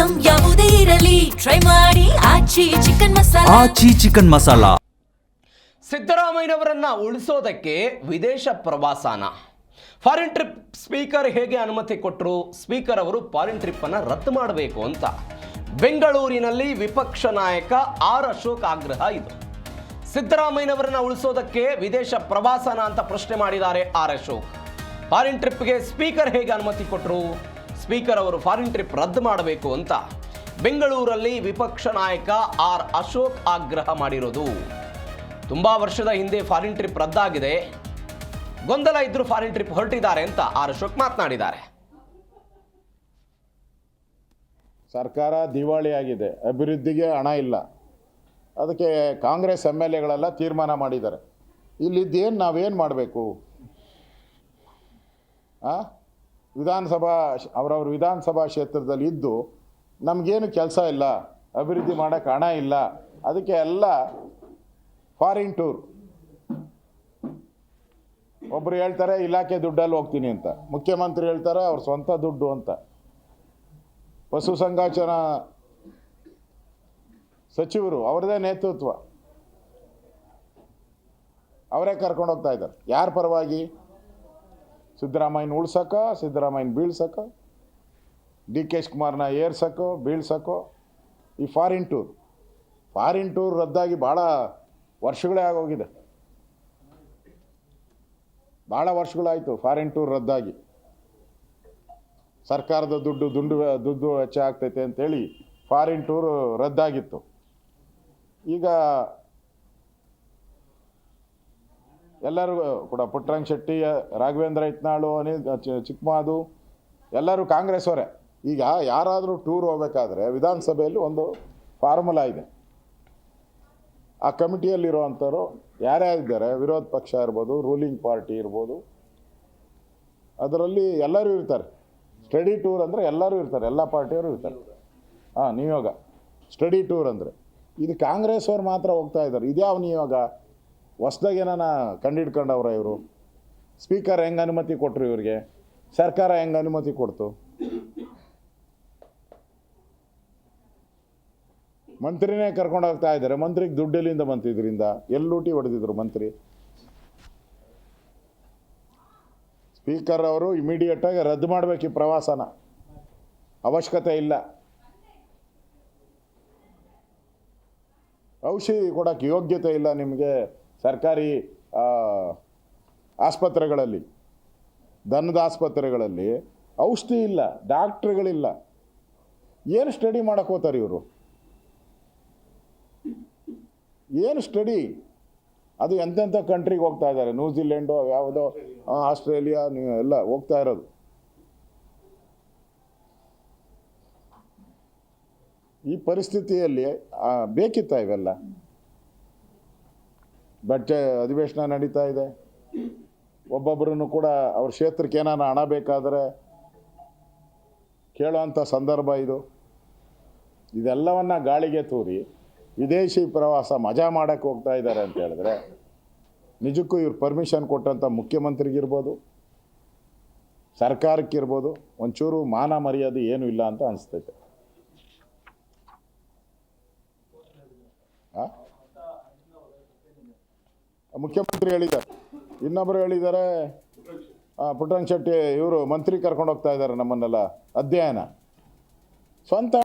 Item ಯಾವುದೇ ಇರಲಿ try ಮಾಡಿ ಆಚಿ ಚಿಕನ್ ಮಸಾಲಾ. ಸಿದ್ದರಾಮಯ್ಯನವರನ್ನ ಉಳಿಸೋದಕ್ಕೆ ವಿದೇಶ ಪ್ರವಾಸನ ಫಾರಿನ್ ಟ್ರಿಪ್ ಸ್ಪೀಕರ್ ಹೇಗೆ ಅನುಮತಿ ಕೊಟ್ಟರು? ಸ್ಪೀಕರ್ ಅವರು ಫಾರಿನ್ ಟ್ರಿಪ್ ಅನ್ನು ರದ್ದು ಮಾಡಬೇಕು ಅಂತ ಬೆಂಗಳೂರಿನಲ್ಲಿ ವಿಪಕ್ಷ ನಾಯಕ ಆರ್ ಅಶೋಕ್ ಆಗ್ರಹ ಇದು. ಸಿದ್ದರಾಮಯ್ಯನವರನ್ನ ಉಳಿಸೋದಕ್ಕೆ ವಿದೇಶ ಪ್ರವಾಸನ ಅಂತ ಪ್ರಶ್ನೆ ಮಾಡಿದ್ದಾರೆ ಆರ್ ಅಶೋಕ್. ಫಾರಿನ್ ಟ್ರಿಪ್ಗೆ ಸ್ಪೀಕರ್ ಹೇಗೆ ಅನುಮತಿ ಕೊಟ್ಟರು? ಸ್ಪೀಕರ್ ಅವರು ಫಾರಿನ್ ಟ್ರಿಪ್ ರದ್ದು ಮಾಡಬೇಕು ಅಂತ ಬೆಂಗಳೂರಲ್ಲಿ ವಿಪಕ್ಷ ನಾಯಕ ಆರ್ ಅಶೋಕ್ ಆಗ್ರಹ ಮಾಡಿರೋದು. ತುಂಬಾ ವರ್ಷದ ಹಿಂದೆ ಫಾರಿನ್ ಟ್ರಿಪ್ ರದ್ದಾಗಿದೆ, ಗೊಂದಲ ಇದ್ರೂ ಫಾರಿನ್ ಟ್ರಿಪ್ ಹೊರಟಿದ್ದಾರೆ ಅಂತ ಆರ್ ಅಶೋಕ್ ಮಾತನಾಡಿದ್ದಾರೆ. ಸರ್ಕಾರ ದಿವಾಳಿಯಾಗಿದೆ, ಅಭಿವೃದ್ಧಿಗೆ ಹಣ ಇಲ್ಲ, ಅದಕ್ಕೆ ಕಾಂಗ್ರೆಸ್ MLAಗಳೆಲ್ಲ ತೀರ್ಮಾನ ಮಾಡಿದ್ದಾರೆ. ಇಲ್ಲಿದ್ದೇನು ನಾವೇನು ಮಾಡಬೇಕು? ಅವರವ್ರ ವಿಧಾನಸಭಾ ಕ್ಷೇತ್ರದಲ್ಲಿ ಇದ್ದು ನಮಗೇನು ಕೆಲಸ ಇಲ್ಲ, ಅಭಿವೃದ್ಧಿ ಮಾಡೋಕ್ಕೆ ಹಣ ಇಲ್ಲ, ಅದಕ್ಕೆ ಎಲ್ಲ ಫಾರಿನ್ ಟೂರ್. ಒಬ್ಬರು ಹೇಳ್ತಾರೆ ಇಲಾಖೆ ದುಡ್ಡಲ್ಲಿ ಹೋಗ್ತೀನಿ ಅಂತ, ಮುಖ್ಯಮಂತ್ರಿ ಹೇಳ್ತಾರೆ ಅವ್ರ ಸ್ವಂತ ದುಡ್ಡು ಅಂತ. ಪಶುಸಂಗೋಪನಾ ಸಚಿವರು ಅವರದೇ ನೇತೃತ್ವ, ಅವರೇ ಕರ್ಕೊಂಡು ಹೋಗ್ತಾ ಇದ್ದಾರೆ. ಯಾರ ಪರವಾಗಿ? ಸಿದ್ದರಾಮಯ್ಯನ ಉಳ್ಸಕ್ಕ, ಸಿದ್ದರಾಮಯ್ಯನ ಬೀಳ್ಸಕ್ಕ, DK ಶಿವಕುಮಾರ್ನ ಏರ್ಸಕ್ಕೋ ಬೀಳ್ಸಕ್ಕೋ. ಈ ಫಾರಿನ್ ಟೂರ್ ರದ್ದಾಗಿ ಭಾಳ ವರ್ಷಗಳೇ ಆಗೋಗಿದೆ, ಭಾಳ ವರ್ಷಗಳಾಯಿತು ಫಾರಿನ್ ಟೂರ್ ರದ್ದಾಗಿ. ಸರ್ಕಾರದ ದುಡ್ಡು ವೆಚ್ಚ ಆಗ್ತೈತೆ ಅಂತೇಳಿ ಫಾರಿನ್ ಟೂರು ರದ್ದಾಗಿತ್ತು. ಈಗ ಎಲ್ಲರೂ ಕೂಡ ಪುಟ್ಟರಂಗ ಶೆಟ್ಟಿ, ರಾಘವೇಂದ್ರ ಇತ್ನಾಳು, ಅನಿಲ್ ಚಿಕ್ಕಮಾದು ಎಲ್ಲರೂ ಕಾಂಗ್ರೆಸ್ ಅವರೇ. ಈಗ ಯಾರಾದರೂ ಟೂರ್ ಹೋಗ್ಬೇಕಾದ್ರೆ ವಿಧಾನಸಭೆಯಲ್ಲಿ ಒಂದು ಫಾರ್ಮುಲಾ ಇದೆ. ಆ ಕಮಿಟಿಯಲ್ಲಿರುವಂಥವ್ರು ಯಾರೇ ಇದ್ದಾರೆ, ವಿರೋಧ ಪಕ್ಷ ಇರ್ಬೋದು, ರೂಲಿಂಗ್ ಪಾರ್ಟಿ ಇರ್ಬೋದು, ಅದರಲ್ಲಿ ಎಲ್ಲರೂ ಇರ್ತಾರೆ. ಸ್ಟಡಿ ಟೂರ್ ಅಂದರೆ ಎಲ್ಲರೂ ಇರ್ತಾರೆ, ಎಲ್ಲ ಪಾರ್ಟಿಯವರು ಇರ್ತಾರೆ. ನಿಯೋಗ ಸ್ಟಡಿ ಟೂರ್ ಅಂದರೆ ಇದು ಕಾಂಗ್ರೆಸ್ ಅವ್ರು ಮಾತ್ರ ಹೋಗ್ತಾ ಇದ್ದಾರೆ. ಇದ್ಯಾವ ನಿಯೋಗ? ಹೊಸ್ದಾಗಿ ಏನಾನ ಕಂಡಿಡ್ಕೊಂಡವ್ರ ಇವರು? ಸ್ಪೀಕರ್ ಹೆಂಗೆ ಅನುಮತಿ ಕೊಟ್ಟರು ಇವ್ರಿಗೆ? ಸರ್ಕಾರ ಹೆಂಗೆ ಅನುಮತಿ ಕೊಡ್ತು? ಮಂತ್ರಿನೇ ಕರ್ಕೊಂಡು ಹೋಗ್ತಾ ಇದ್ದಾರೆ. ಮಂತ್ರಿಗೆ ದುಡ್ಡೆಲ್ಲಿಂದ ಬಂತು? ಇದರಿಂದ ಎಲ್ಲಿ ಲೂಟಿ ಹೊಡೆದಿದ್ರು ಮಂತ್ರಿ? ಸ್ಪೀಕರ್ ಅವರು ಇಮಿಡಿಯೇಟಾಗಿ ರದ್ದು ಮಾಡಬೇಕು ಈ ಪ್ರವಾಸನ, ಅವಶ್ಯಕತೆ ಇಲ್ಲ. ಔಷಧಿ ಕೊಡೋಕ್ಕೆ ಯೋಗ್ಯತೆ ಇಲ್ಲ ನಿಮಗೆ ಸರ್ಕಾರಿ ಆಸ್ಪತ್ರೆಗಳಲ್ಲಿ, ದನದ ಆಸ್ಪತ್ರೆಗಳಲ್ಲಿ ಔಷಧಿ ಇಲ್ಲ, ಡಾಕ್ಟ್ರುಗಳಿಲ್ಲ. ಏನು ಸ್ಟಡಿ ಮಾಡೋಕ್ಕೆ ಹೋಗ್ತಾರೆ ಇವರು? ಏನು ಸ್ಟಡಿ? ಅದು ಎಂತೆಂಥ ಕಂಟ್ರಿಗೆ ಹೋಗ್ತಾ ಇದ್ದಾರೆ, ನ್ಯೂಜಿಲೆಂಡು, ಯಾವುದೋ ಆಸ್ಟ್ರೇಲಿಯಾ, ಎಲ್ಲ ಹೋಗ್ತಾ ಇರೋದು. ಈ ಪರಿಸ್ಥಿತಿಯಲ್ಲಿ ಬೇಕಿತ್ತ ಇವೆಲ್ಲ? ಬಜೆಟ್ ಅಧಿವೇಶನ ನಡೀತಾ ಇದೆ, ಒಬ್ಬೊಬ್ಬರನ್ನು ಕೂಡ ಅವ್ರ ಕ್ಷೇತ್ರಕ್ಕೆ ಏನಾನ ಹಣ ಬೇಕಾದರೆ ಕೇಳೋವಂಥ ಸಂದರ್ಭ ಇದು. ಇದೆಲ್ಲವನ್ನು ಗಾಳಿಗೆ ತೂರಿ ವಿದೇಶಿ ಪ್ರವಾಸ ಮಜಾ ಮಾಡೋಕ್ಕೆ ಹೋಗ್ತಾ ಇದ್ದಾರೆ ಅಂತ ಹೇಳಿದ್ರೆ, ನಿಜಕ್ಕೂ ಇವ್ರು ಪರ್ಮಿಷನ್ ಕೊಟ್ಟಂಥ ಮುಖ್ಯಮಂತ್ರಿಗಿರ್ಬೋದು, ಸರ್ಕಾರಕ್ಕಿರ್ಬೋದು, ಒಂಚೂರು ಮಾನ ಮರ್ಯಾದೆ ಏನೂ ಇಲ್ಲ ಅಂತ ಅನಿಸ್ತೈತೆ. ಮುಖ್ಯಮಂತ್ರಿ ಹೇಳಿದ್ದಾರೆ, ಇನ್ನೊಬ್ಬರು ಹೇಳಿದ್ದಾರೆ, ಪುಟ್ಟರಂಗ ಶೆಟ್ಟಿ ಇವರು ಮಂತ್ರಿ ಕರ್ಕೊಂಡು ಹೋಗ್ತಾ ಇದ್ದಾರೆ ನಮ್ಮನ್ನೆಲ್ಲ ಅಧ್ಯಯನ. ಸ್ವಂತ